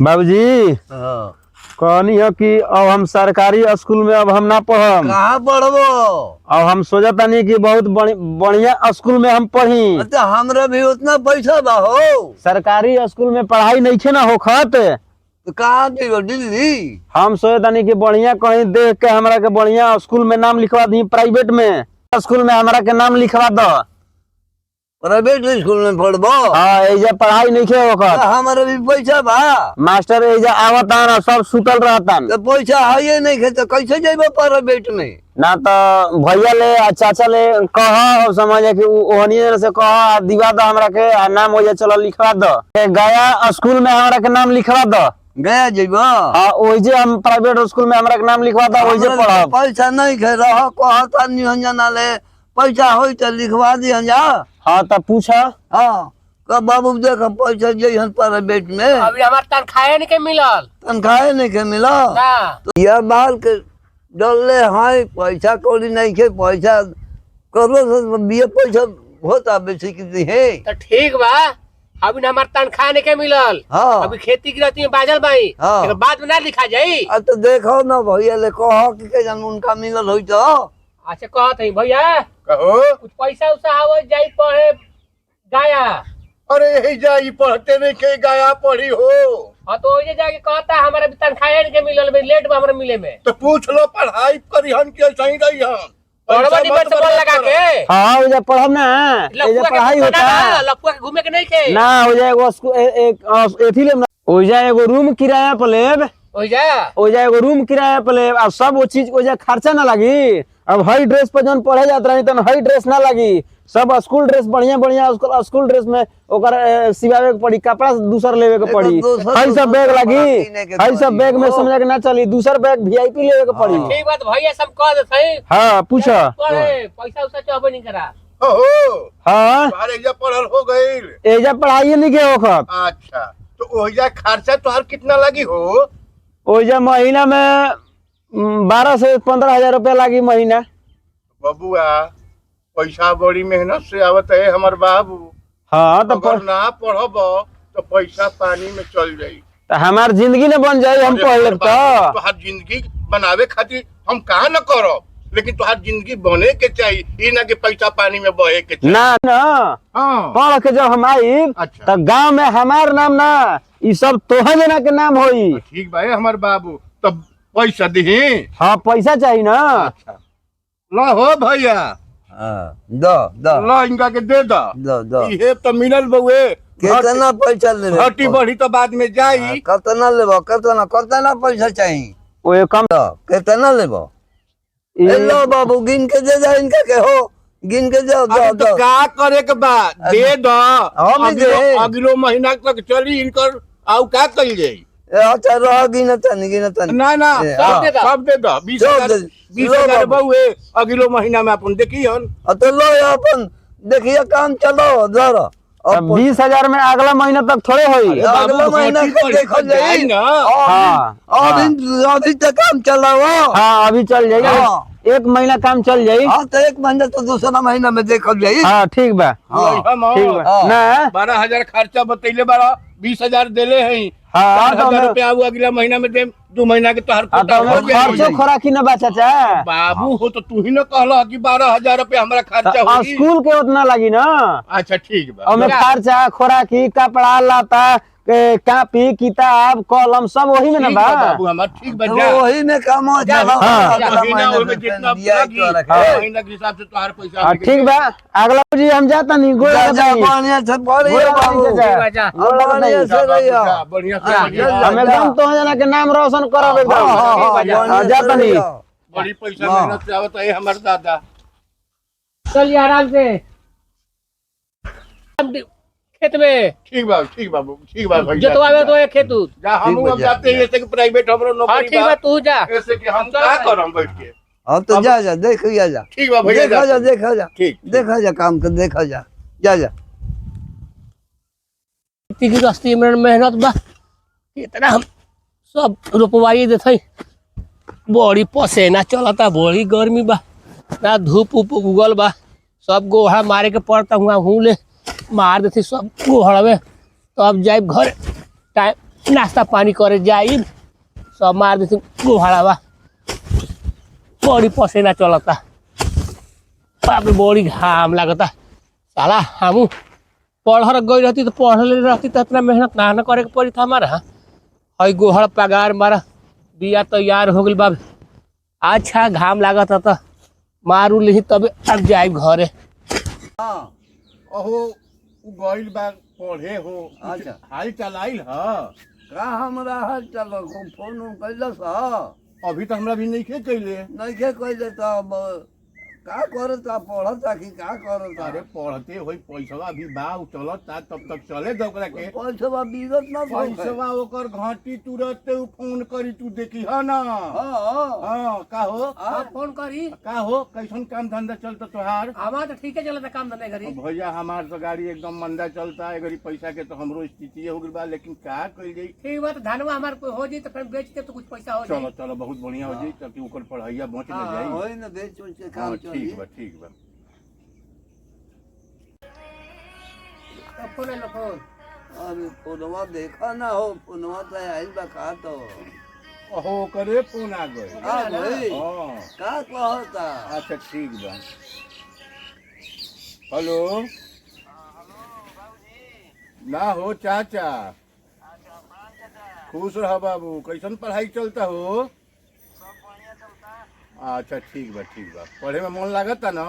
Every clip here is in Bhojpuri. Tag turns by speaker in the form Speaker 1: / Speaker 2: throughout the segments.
Speaker 1: बाबूजी कहनी है कि अब हम सरकारी स्कूल में अब हम ना पढ़म।
Speaker 2: कहाँ पढ़बो?
Speaker 1: अब हम सोचता नहीं कि बहुत बढ़िया स्कूल में हम पढ़ी।
Speaker 2: अच्छा हमरा भी उतना पैसा बा हो।
Speaker 1: सरकारी स्कूल में पढ़ाई नहीं थे ना होखत,
Speaker 2: तो कहाँ जइबो? दिल्ली?
Speaker 1: हम सोचता नहीं कि बढ़िया कहीं देख के हमरा के बढ़िया स्कूल में नाम लिखवा दी। प्राइवेट में स्कूल में हमरा के नाम लिखवा दो।
Speaker 2: प्राइवेट स्कूल में पढ़बो?
Speaker 1: हाँ, एजा पढ़ाई नहीं थे होखत।
Speaker 2: हमारा भी पैसा बा।
Speaker 1: मास्टर एजा आवता ना सब सुतल रहता
Speaker 2: तो पैसा है नहीं खे तो कैसे जइबो प्राइवेट में?
Speaker 1: ना तो भैया ले आ चाचा ले कह समझ कि ओहनी से कह दिवा दो हमरा के नाम हो जाए। चलो लिखवा दो गया स्कूल में हमरा के नाम लिखवा दो।
Speaker 2: गया जइबो?
Speaker 1: हाँ ओइजे हम प्राइवेट स्कूल में हमरा के नाम लिखवा दो, ओइजे पढ़ब।
Speaker 2: पैसा नहीं खे रह कहता निहंजना ले पैसा होई तो लिखवा दिहन जा।
Speaker 1: हाँ तब पूछा।
Speaker 2: हाँ कब बाबू देख पैसा जइहन प्राइवेट में।
Speaker 3: अभी हमार तनख्वाह नहीं के मिलल।
Speaker 2: तनख्वाह नहीं के मिला
Speaker 3: ना
Speaker 2: तो यह बाल के डले है पैसा कौड़ी नहीं के पैसा करो बिया पैसा होता बेसी की है।
Speaker 3: तो ठीक बा, अभी ना हमार तनख्वाह नहीं के मिलल।
Speaker 2: हाँ
Speaker 3: अभी खेती गिरती में बाजल बाई।
Speaker 2: हाँ।
Speaker 3: एकर बाद में ना लिखा जाई।
Speaker 2: अब तो देखो ना भैया ले कहो कि के जन उनका मिलल होई तो।
Speaker 3: अच्छा कहत हई भैया
Speaker 4: कहो।
Speaker 3: कुछ पैसा उसा आवे जाई पढ़े गाया।
Speaker 4: अरे यही जाई पढ़ते नहीं के गाया पढ़ी हो।
Speaker 3: हाँ तो ओइजे जाके कहता हमारा भी तनख्वाह नहीं के मिलल, में लेट बा हमरा मिले में।
Speaker 4: तो पूछ लो पढ़ाई करिहन के सही रही हम
Speaker 3: पढ़वा डिबेट से बोल लगा के
Speaker 1: हाँ ओइजे पढ़ब ना, एजा पढ़ाई होता।
Speaker 3: लपुआ के घूमे के नहीं के
Speaker 1: ना ओइजे एगो एक एथी लेब ना, ओइजा एगो रूम किराया पे लेब। ओइजा एगो रूम किराया पे लेब। अब सब वो चीज ओइजा खर्चा ना लगी। अब हई ड्रेस पे जन पढ़े जात रही तन हई ड्रेस ना लगी। सब स्कूल ड्रेस बढ़िया बढ़िया स्कूल ड्रेस में ओकर सिवावे के पड़ी, कपड़ा दूसर लेवे के पड़ी। हई सब बैग लगी, हई सब बैग में समझ के ना चली, दूसर बैग वीआईपी लेवे के पड़ी।
Speaker 3: ठीक बात भैया सब कह दे सही।
Speaker 1: हाँ पूछा।
Speaker 3: पैसा उसा चाहबे नहीं करा।
Speaker 4: हो
Speaker 1: हाँ
Speaker 4: तुम्हारे एजा पढ़ल हो गई।
Speaker 1: एजा पढ़ाई नहीं के होखत।
Speaker 4: अच्छा तो ओहिजा खर्चा तुहार कितना लगी हो?
Speaker 1: ओइजा महीना में 12 से 15 हजार रुपया लागी महीना।
Speaker 4: बबुआ पैसा बड़ी मेहनत से आवत है हमार बाबू।
Speaker 1: हाँ तो
Speaker 4: अगर ना पढ़ब तो पैसा पानी में चल जाई।
Speaker 1: हमार जिंदगी न बन जाये हम पढ़ लेब तो।
Speaker 4: तुहार जिंदगी बनावे खातिर हम कहा न करब, लेकिन तुहार जिंदगी बने के चाहिए, ई ना कि पैसा पानी में बहे के चाहिए।
Speaker 1: ना ना
Speaker 4: हाँ।
Speaker 1: पढ़ के जब हम आई
Speaker 4: अच्छा।
Speaker 1: तो गांव में हमार नाम ना, ई सब तोहर जना के नाम होई।
Speaker 4: ठीक भाई हमार बाबू तब पैसा दही।
Speaker 1: हाँ पैसा चाहिए ना।
Speaker 4: अच्छा ला हो भैया।
Speaker 2: हाँ दो दो
Speaker 4: ला इनका के दे दा।
Speaker 2: दो दो
Speaker 4: ये तो मिलल बउए।
Speaker 2: कितना पैसा ले
Speaker 4: घटी बढ़ी तो बाद में जाई।
Speaker 2: कितना लेबो? कितना कितना पैसा चाहिए?
Speaker 1: वो कम
Speaker 2: दो कितना लेबो? लो बाबू गिन के दे जा इनका के हो, गिन के दो दो
Speaker 4: अब तो
Speaker 2: दो।
Speaker 4: का करे के बाद दे दो।
Speaker 2: हम दे।
Speaker 4: अगलो महीना तक चली इनकर आउ का कल जाई।
Speaker 2: अच्छा रह गिनता नहीं गिनता नहीं।
Speaker 4: ना ना
Speaker 2: हाँ।
Speaker 4: सब दे दो। 20,000 बउए अगलो महीना में अपन देखियन।
Speaker 2: तो लो अपन देखिए काम चलो जरा।
Speaker 1: 20,000 में अगला महीना तक थोड़े होई।
Speaker 2: अगला महीना के देखो जाई
Speaker 4: ना।
Speaker 1: हाँ
Speaker 2: अभी तक काम चलाओ।
Speaker 1: हाँ अभी चल जाइए।
Speaker 2: हाँ।
Speaker 1: 1 महीना काम चल जाई।
Speaker 2: हाँ तो 1 महीना तो दूसरा महीना में देखो जाई।
Speaker 1: हाँ ठीक बा। ठीक बा ना।
Speaker 4: 12,000 खर्चा बतैले बारा, 20,000 देले हैं।
Speaker 1: हाँ
Speaker 4: 4,000 रुपया आऊ अगला महीना में दे। 2 महीना के तोहर कोटा हो जाई।
Speaker 1: खर्चो खोराकी न बा चाचा।
Speaker 4: बाबू हो तो तू ही न कहला कि 12,000 रुपया हमारा खर्चा
Speaker 1: तो
Speaker 4: होई।
Speaker 1: स्कूल के उतना लगी ना।
Speaker 4: अच्छा ठीक बा।
Speaker 1: ओमे खर्चा खोराकी कपड़ा लता कापी किताब कलम सब वही में ना
Speaker 4: ठीक
Speaker 1: बा।
Speaker 4: बा बाबू हमार ठीक बा
Speaker 2: तो
Speaker 4: जा।
Speaker 2: वही में काम हो जाए।
Speaker 1: हाँ।
Speaker 2: अगला
Speaker 4: महीना
Speaker 2: महीना
Speaker 4: में
Speaker 2: में
Speaker 4: जितना
Speaker 2: दिया
Speaker 4: लगी,
Speaker 2: तो रखे।
Speaker 4: महीना के हिसाब से तोहर पैसा
Speaker 1: हाँ, ठीक बा। अगला जी हम जाता नहीं गोड़
Speaker 2: जा
Speaker 1: लगता
Speaker 2: जा
Speaker 1: नहीं।
Speaker 2: बढ़िया से बढ़िया
Speaker 1: गोड़ लगता
Speaker 2: बाबू।
Speaker 1: नहीं चाचा।
Speaker 3: जा।
Speaker 1: गोड़ लगता
Speaker 2: बढ़िया
Speaker 1: नहीं।
Speaker 2: से रहिया।
Speaker 4: बढ़िया
Speaker 2: हाँ,
Speaker 4: से बढ़िया।
Speaker 2: जा।
Speaker 1: हम एकदम तो जना के नाम रोशन करब एकदम।
Speaker 2: हाँ, हाँ, हाँ,
Speaker 3: ठीक बा,
Speaker 2: बढ़िया से
Speaker 1: जाता नहीं।
Speaker 2: रहिया।
Speaker 4: बड़ी पैसा
Speaker 2: हाँ।
Speaker 4: मेहनत से आवत है हमार दादा।
Speaker 3: चलिए आराम से खेत में
Speaker 4: ठीक बा ठीक बा भैया।
Speaker 3: जोतवावे तो एक खेत उत।
Speaker 4: जा हम
Speaker 2: ठीक बा,
Speaker 4: अब
Speaker 2: जा,
Speaker 4: जाते हैं ऐसे कि प्राइवेट हमरो
Speaker 3: हाँ
Speaker 4: नौकरी
Speaker 3: ठीक बा तू जा।
Speaker 4: ऐसे कि हम क्या करम बैठ के।
Speaker 2: हाँ तो जा जा देखिए जा।
Speaker 4: ठीक बा भैया
Speaker 2: देखा जा
Speaker 4: जा।
Speaker 2: देखा जा
Speaker 4: ठीक।
Speaker 2: देखा जा काम कर देखा जा जा जा।
Speaker 3: खेती की रस्ती में मेहनत बा, इतना हम सब रोपवाई देते। बड़ी पसेना चलता, बड़ी गर्मी बा, ना धूप उप उगल बा। सब गोहरा मारे के पड़ता हुआ हूँ ले मार देती सब गोहरवे। तो अब जाए घर टाइम नाश्ता पानी करे जाई सब मार देती गोहाड़ा बा बड़ी पसेना चलता बाप रे बड़ी घाम लगता साला हम पढ़ गई रहती तो पढ़ले रहती तो इतना मेहनत ना करे के पड़ी था हमारा हई गोहड़ पगार मारा बिया तैयार हो गई बाब अच्छा घाम लागत तो मारू ली तब अब जाए घरे
Speaker 2: हाँ
Speaker 4: अहो उ गइल बा पढ़े हो
Speaker 2: अच्छा।
Speaker 4: हाल चलाइल ह
Speaker 2: का हमरा हाल चलो फोन कैलस
Speaker 4: अभी तो हमरा भी नहीं कैले
Speaker 2: नहीं कैले तो का करता पढ़ता कि का करता
Speaker 4: अरे पढ़ते होई पैसा भी बा उ चलता तब तक चले दो ओकरा के
Speaker 2: पैसा बिगत ना
Speaker 4: पैसा ओकर घाटी तुरंत उ फोन करी तू देखी ह ना
Speaker 2: हाँ
Speaker 4: हां का हो
Speaker 3: आप फोन करी
Speaker 4: का हो कैसन काम धंधा चलता तोहार
Speaker 3: हमारा तो ठीक है चलता काम धंधा करी
Speaker 4: भैया हमार तो गाड़ी एकदम मंदा चलता है गरीब पैसा के तो हमरो स्थिति हो गई बा लेकिन का कइल जाई
Speaker 3: ठीक बात धनवा हमारे हो जी तो फिर बेच के तो कुछ पैसा हो
Speaker 4: चलो चलो बहुत बढ़िया हो जाई ताकि ओकर पढ़ाइया बच न जाई
Speaker 2: होई ना बेच उच के काम
Speaker 4: हाँ,
Speaker 2: चली
Speaker 4: ठीक बा ठीक बा
Speaker 3: फोन लो फोन
Speaker 2: अरे फोनवा देखा ना हो फोनवा तो आइल बा का तो
Speaker 4: अहो करे फोन आ गए
Speaker 2: आ भाई
Speaker 4: हाँ
Speaker 2: का कहता
Speaker 4: अच्छा ठीक बा हेलो ना हो चाचा खुश रह बाबू कैसन पढ़ाई चलता हो अच्छा ठीक बा पढ़े में मन लागता ना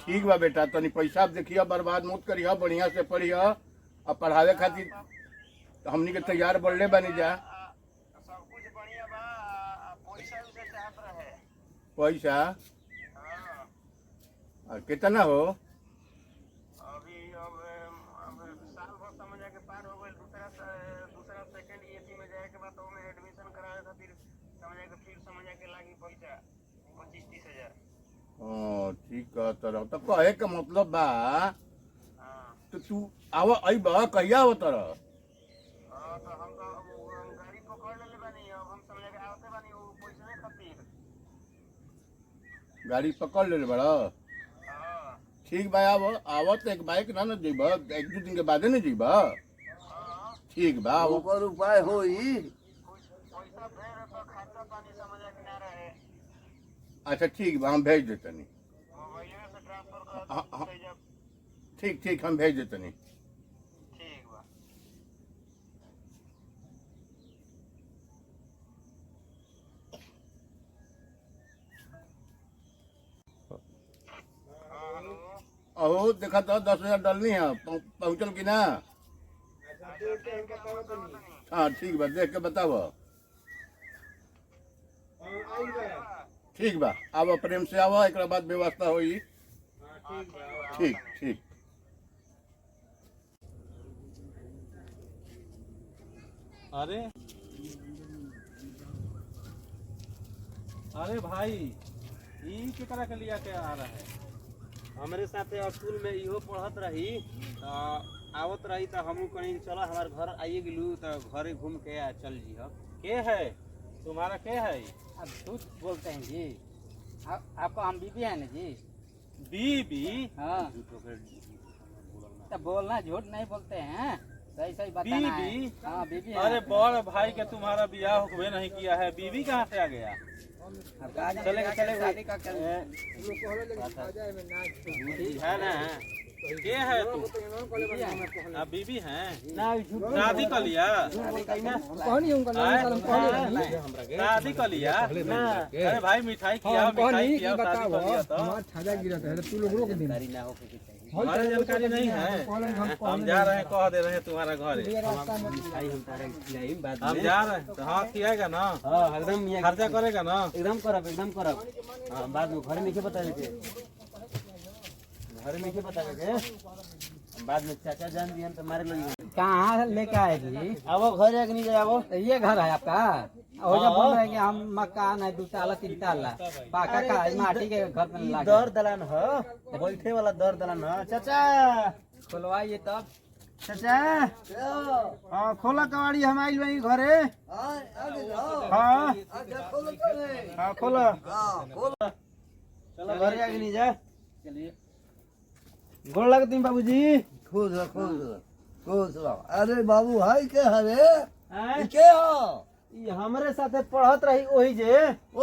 Speaker 4: ठीक बा बेटा तनी पैसा देखिए बर्बाद मत करिए बढ़िया से पढ़िए और पढ़ावे खातिर हमनी के तैयार बढ़ले बनी जा पैसा कितना हो ठीक है तरह तो कहे का मतलब बा तो तू आवा आई बा कहिया हो तरह गाड़ी पकड़ ले बड़ा ठीक बा आवत एक बाइक ना जीब एक दो दिन के बाद न जीब ठीक बा
Speaker 2: ओकर उपाय होई
Speaker 4: अच्छा ठीक बा हम भेज देतनी ठीक हम भेज देतनी अहो देखा तो 10,000 डालनी है पहुंचल कि ना हाँ ठीक बा देख के बताओ ठीक बा अब प्रेम से आवा एक बाद व्यवस्था होई ठीक
Speaker 5: अरे भाई ई केकरा के लिया के आ रहा है
Speaker 1: हमारे साथ स्कूल में इहो पढ़त रही आवत रही तो हम कहीं चला हमारे घर आइए गेलू तो घरे घूम के चल जी
Speaker 5: के है तुम्हारा के है
Speaker 6: आप झूठ बोलते हैं जी आपको हम बीबी है ना जी
Speaker 5: बीबी
Speaker 6: हाँ तो बोलना झूठ नहीं बोलते हैं सही सही बताना है
Speaker 5: बीबी
Speaker 6: हाँ बीबी है
Speaker 5: अरे बड़ भाई के तुम्हारा ब्याह हुए नहीं किया है बीबी कहाँ से आ गया
Speaker 6: चलेगा शादी का
Speaker 5: है ना के है तू बीबी है शादी कर लिया शादी कर लिया अरे भाई मिठाई खिलाओ शादी कर लिया तो हमारी जानकारी नहीं है हम जा रहे हैं कह दे रहे हैं तुम्हारा घर हम जा रहे हैं तो हाँ खिलाएगा ना
Speaker 1: एकदम
Speaker 5: खर्चा करेगा ना
Speaker 1: एकदम करब बाद में घर में के बतावे के घर में के बतावे के बाद में चाचा जान दियन तो मारे लगी
Speaker 6: कहाँ लेके आए जी
Speaker 1: आवो घर एक नहीं जाए आवो
Speaker 6: ये घर है आपका और जब बोल रहे हैं कि हम मकान है 2 ताला 3 ताला पाका का है, माटी के घर में लगा
Speaker 1: दर दलान हो बैठे वाला दर दलान हो चाचा
Speaker 6: खुलवाइए तब
Speaker 1: चाचा हाँ खोला कवाड़ी हम आइल बनी घरे हाँ हाँ खोला चलो घरे आगे नहीं जा
Speaker 6: चलिए
Speaker 1: गोड़ लगती बाबूजी
Speaker 2: खुश रह खुश रह खुश रह। अरे बाबू हाय के हरे
Speaker 1: हैं?
Speaker 2: ई के हो
Speaker 1: ई हमरे साथे पढ़त रही ओही जे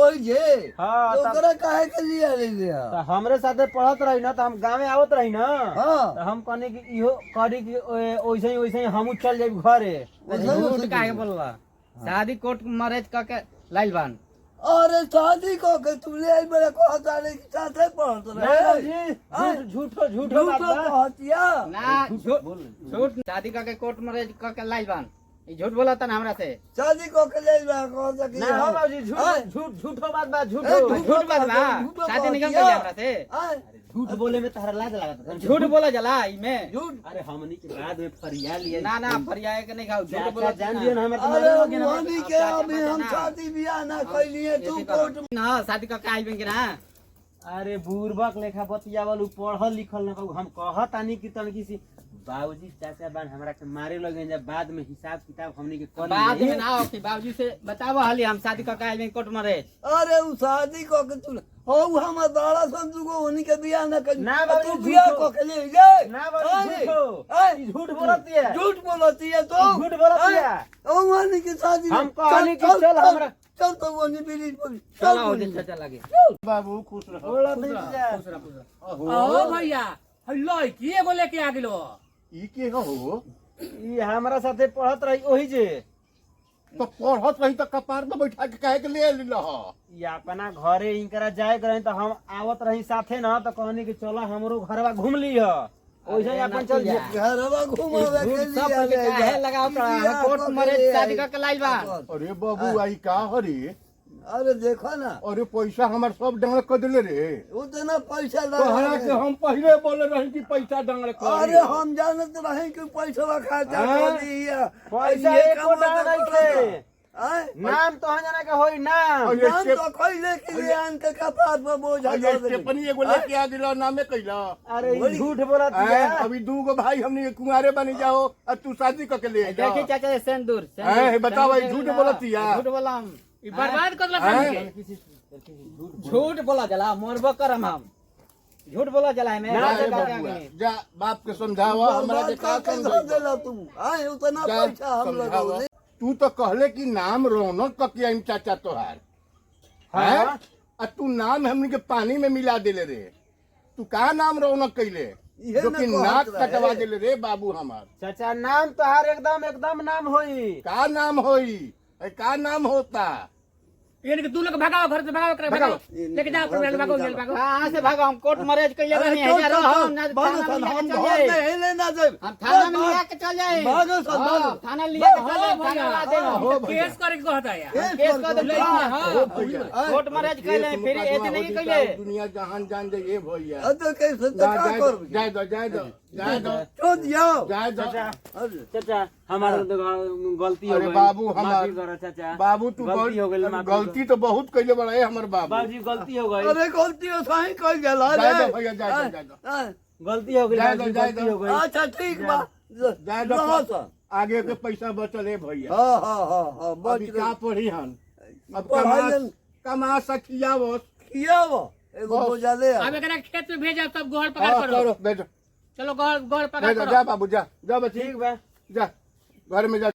Speaker 2: ओई जे
Speaker 1: हाँ,
Speaker 2: तो
Speaker 1: तब-
Speaker 2: ओकरा काहे के लिए ले लिया
Speaker 1: तो हमरे साथे पढ़त रही ना तो हम गाँव आवत रही ना
Speaker 2: हाँ
Speaker 1: तो हम कहने की इहो करी कि वैसे ही हमू चल जाए घरे।
Speaker 6: झूठ काहे बोलला शादी कोर्ट मैरिज करके लाइल बान
Speaker 2: अरे शादी को के तू ले आई मेरे को हटाने की साथे पढ़त
Speaker 1: ना
Speaker 2: रहे
Speaker 1: बाबूजी, झूठो झूठो बात
Speaker 2: झूठो
Speaker 1: बा।
Speaker 2: कहतिया
Speaker 6: ना झूठ शादी करके कोर्ट मैरिज करके लाइल बान ई झूठ बोला था हमरा से
Speaker 2: शादी को के ले जा कौन सा की
Speaker 1: ना हो बाबूजी
Speaker 2: हाँ?
Speaker 1: झूठो बात बा
Speaker 2: ए,
Speaker 1: झूठो
Speaker 6: झूठ बात बा
Speaker 2: झूठो
Speaker 6: शादी निकल
Speaker 2: कहतिया।
Speaker 6: गई हमरा से
Speaker 2: आय,
Speaker 1: झूठ बोले में तहरा लाज लागत है।
Speaker 6: झूठ बोला जला इमे
Speaker 2: झूठ
Speaker 1: अरे हमनी के बाद में फरिया लिए
Speaker 6: ना ना फरियाए के नहीं खाओ झूठ
Speaker 1: चाचा
Speaker 6: बोला
Speaker 1: जान दियो ना हमें तो
Speaker 2: अरे
Speaker 1: मारे लोगे ना।
Speaker 2: मोहनी के अभी हम शादी ब्याह ना कैलिए तू कोर्ट में
Speaker 6: ना शादी करके आइल बन के ना
Speaker 1: अरे बुर्बक लेखा बतियावल उ पढ़ल लिखल ना कहू। हम कहत आनी की तनकी सी बाबूजी चाचा बान हमरा के मारे लगे जब बाद में हिसाब किताब हमनी के कर
Speaker 6: बाद
Speaker 1: ली।
Speaker 6: में ना हो कि बाबूजी से बतावो हाली हम शादी करके आइल बन कोर्ट मैरिज
Speaker 2: अरे उ शादी को के तू हो हम दाड़ा संतु को उन्हीं के ब्याह ना कर
Speaker 1: ना बाबू,
Speaker 2: तू ब्याह
Speaker 1: झूठो।
Speaker 2: को के ले गए
Speaker 1: ना बाबू झूठो
Speaker 2: आय,
Speaker 1: ई झूठ बोलती है।
Speaker 2: झूठ बोलती है तो
Speaker 1: झूठ बोलती है।
Speaker 2: ओ वानी की शादी
Speaker 1: हम कहनी कि चल हमरा
Speaker 2: चल तो वानी बिली चल
Speaker 6: चलो हो दिन चाचा लगे
Speaker 4: बाबू खुश रहो
Speaker 1: बोलत नहीं जा।
Speaker 3: ओ भैया हल्लो की एगो लेके आ गेलो
Speaker 4: ई के हो
Speaker 1: ई हमरा साथे पढ़त रही ओही जे
Speaker 4: तो पढ़त रही तो कपार में बैठा के काहे के ले लिला
Speaker 1: ई अपना घरे इनकरा जाए करे तो हम आवत रही साथे ना तो कहनी कि चलो हमरो घरवा घूम ली ह ओइसे ही अपन चल जा।
Speaker 2: घरवा घुमावे के
Speaker 6: सब
Speaker 2: लिए ले
Speaker 6: काहे
Speaker 2: जा।
Speaker 6: लगाओ
Speaker 2: बियाह
Speaker 6: कोर्ट
Speaker 2: को के
Speaker 6: मैरिज
Speaker 2: ले
Speaker 6: शादी
Speaker 2: आई।
Speaker 6: करके लाइल बा
Speaker 4: अरे बाबू आई का हरे
Speaker 2: अरे देखो ना
Speaker 4: अरे पैसा हमार सब डांग कर दिले रे
Speaker 2: उतना पैसा
Speaker 4: कहला
Speaker 2: लगा
Speaker 4: के हम पहले बोले रही कि पैसा डांग कर
Speaker 2: अरे हम जानत रहे कि पैसा खर्चा
Speaker 4: हाँ?
Speaker 2: कर दिया
Speaker 1: पैसा
Speaker 2: ये
Speaker 1: एको
Speaker 2: कमा
Speaker 1: डाल
Speaker 2: तो
Speaker 1: नहीं
Speaker 2: करेगा।
Speaker 1: थे।
Speaker 2: आय?
Speaker 1: नाम तो जना के होई नाम।
Speaker 4: और ये
Speaker 2: नाम
Speaker 4: स्टेप-
Speaker 2: तो खैले के लिए आन के कपार पर बोझा
Speaker 4: ये
Speaker 2: डाल देले।
Speaker 4: स्टेपनी एगो लेके आ गेलो नामे कैला
Speaker 1: अरे ई झूठ बोलत
Speaker 4: अभी दू गो भाई हमनी कुंवारे बनी जाओ और तू शादी करके ले जा
Speaker 6: देखी चाचा सेंदूर
Speaker 4: हैं, बताओ भाई, झूठ बोलतिया।
Speaker 6: झूठ बोला हम
Speaker 3: ई बर्बाद कर ला
Speaker 4: हैं?
Speaker 6: झूठ बोला जला मरबो करम हम झूठ बोला जला है मैं
Speaker 4: जा
Speaker 6: राजा
Speaker 4: रे
Speaker 6: करके आ
Speaker 4: बबुआ,
Speaker 6: गई
Speaker 4: जा बाप के समझावा हमरा के का
Speaker 2: बर्बाद कर
Speaker 4: समझावा
Speaker 2: देला तू आय उतना
Speaker 4: जा,
Speaker 2: पैसा हम
Speaker 4: समझावा।
Speaker 2: लगाओ
Speaker 4: तू तो कहले कि नाम रौनक ककिया इन चाचा तोहार
Speaker 1: हाँ।
Speaker 4: हैं? और तू नाम हमनी के पानी में मिला देले रे तू का नाम रौनक कैले
Speaker 2: इहे
Speaker 4: जो
Speaker 2: न
Speaker 4: कि
Speaker 2: कहत
Speaker 4: नाक
Speaker 2: रहे।
Speaker 4: कटवा देले रे बाबू हमार
Speaker 1: चाचा नाम तोहार एकदम नाम होई।
Speaker 4: का नाम होई ए, का नाम होता
Speaker 3: इनके तू लोग भगाओ घर से भगाओ करे भगाओ लेके जाओ पर भगाओ जेल भगाओ
Speaker 6: कहां से भागो हम कोर्ट मैरिज कइले
Speaker 2: अरे
Speaker 6: रहनी
Speaker 2: चल,
Speaker 6: है
Speaker 2: चल,
Speaker 6: हम
Speaker 2: चल,
Speaker 6: ना
Speaker 2: भागो
Speaker 6: थाना
Speaker 2: सन,
Speaker 6: में
Speaker 2: हम
Speaker 6: लेके चल
Speaker 2: घर
Speaker 6: जाए
Speaker 2: में हिले ना जाए
Speaker 6: हम थाना में लिया के चल जाए
Speaker 2: भागो सन,
Speaker 6: हाँ,
Speaker 2: भागो।
Speaker 6: थाना लिया के चल जाए
Speaker 3: हाँ,
Speaker 6: थाना ला दे
Speaker 4: हो भैया।
Speaker 3: केस करे के कहता यार
Speaker 6: केस कर दे
Speaker 4: हो भैया।
Speaker 6: कोर्ट मैरिज कइले
Speaker 4: ये
Speaker 6: फिर
Speaker 4: मुकदमा
Speaker 6: ऐसे नहीं
Speaker 4: होती
Speaker 6: कइले
Speaker 4: तो दुनिया जहान जान दे ये भैया
Speaker 2: अतो कैसे तो
Speaker 4: जा-
Speaker 2: का
Speaker 4: जाए
Speaker 2: कर
Speaker 4: दो जाए दो जाए दो जाए दो
Speaker 2: छोड़ जाओ
Speaker 4: जाए दो
Speaker 2: अरे
Speaker 1: चाचा हमारा तो गलती हो
Speaker 4: अरे
Speaker 1: गई।
Speaker 4: बाबू
Speaker 1: माफी
Speaker 4: हमार
Speaker 1: करो चाचा।
Speaker 4: बाबू तू
Speaker 1: गलती हो गई,
Speaker 4: बहुत
Speaker 1: माफी
Speaker 4: गलती तो बहुत कैले बड़ा है हमर बाबू
Speaker 1: बाबूजी गलती हो गई।
Speaker 2: अरे गलती हो सही कर गेला रे
Speaker 4: जाए दो भैया जाए दो जाए दो
Speaker 2: आय,
Speaker 1: गलती हो गई
Speaker 4: जाए दो,
Speaker 1: बाबूजी,
Speaker 4: जाए
Speaker 1: गलती
Speaker 4: दो।
Speaker 1: हो गई।
Speaker 2: अच्छा ठीक बा
Speaker 4: जाए दो
Speaker 2: रहो सन।
Speaker 4: आगे के पैसा बचल है भैया
Speaker 2: हाँ हाँ हाँ हाँ बच
Speaker 4: अभी का पढ़ी हन अब
Speaker 2: पढ़ाई
Speaker 4: कमा सखिया वो
Speaker 2: किया वो एगो
Speaker 4: बस।
Speaker 2: बोझा ले आ।
Speaker 3: अब एकरा खेत में भेजा तब गोहर पकड़
Speaker 4: हाँ,
Speaker 3: करो
Speaker 4: करो बैठो
Speaker 3: चलो गोहर गोहर पकड़
Speaker 4: बैठो
Speaker 3: करो
Speaker 4: जा बाबू जा जा बच्ची
Speaker 1: ठीक बा।
Speaker 4: जा घर में जा